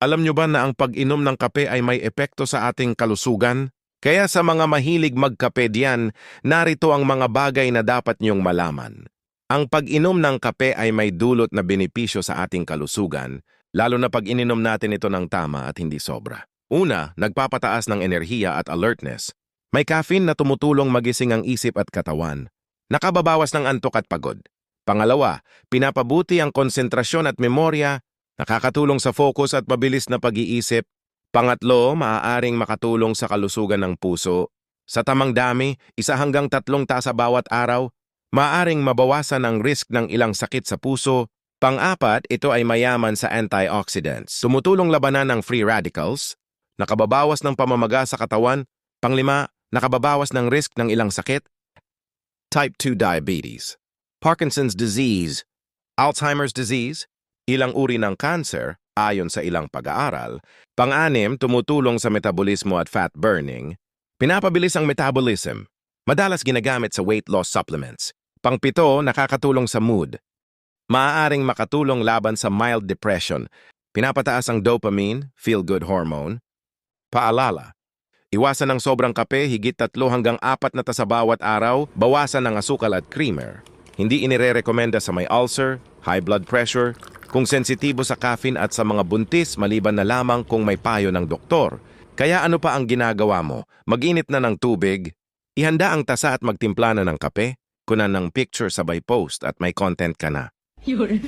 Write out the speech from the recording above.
Alam nyo ba na ang pag-inom ng kape ay may epekto sa ating kalusugan? Kaya sa mga mahilig magkape diyan, narito ang mga bagay na dapat niyong malaman. Ang pag-inom ng kape ay may dulot na benepisyo sa ating kalusugan, lalo na pag ininom natin ito ng tama at hindi sobra. Una, nagpapataas ng enerhiya at alertness. May caffeine na tumutulong magising ang isip at katawan. Nakababawas ng antok at pagod. Pangalawa, pinapabuti ang konsentrasyon at memorya, nakakatulong sa focus at mabilis na pag-iisip. Pangatlo, maaaring makatulong sa kalusugan ng puso. Sa tamang dami, 1 hanggang 3 tasa bawat araw, maaaring mabawasan ang risk ng ilang sakit sa puso. Pang-apat, ito ay mayaman sa antioxidants. Tumutulong labanan ng free radicals, nakababawas ng pamamaga sa katawan. Panglima, nakababawas ng risk ng ilang sakit. Type 2 diabetes, Parkinson's disease, Alzheimer's disease, ilang uri ng cancer, ayon sa ilang pag-aaral. Pang-anim, tumutulong sa metabolismo at fat burning. Pinapabilis ang metabolism. Madalas ginagamit sa weight loss supplements. Pang-pito, nakakatulong sa mood. Maaaring makatulong laban sa mild depression. Pinapataas ang dopamine, feel-good hormone. Paalala, iwasan ng sobrang kape, higit 3 hanggang 4 na tasa bawat araw, bawasan ng asukal at creamer. Hindi inirerekomenda sa may ulcer, high blood pressure, kung sensitibo sa caffeine at sa mga buntis maliban na lamang kung may payo ng doktor. Kaya ano pa ang ginagawa mo? Mag-init na ng tubig, ihanda ang tasa at magtimpla na ng kape, kunan ng picture sabay post at may content ka na. Yun.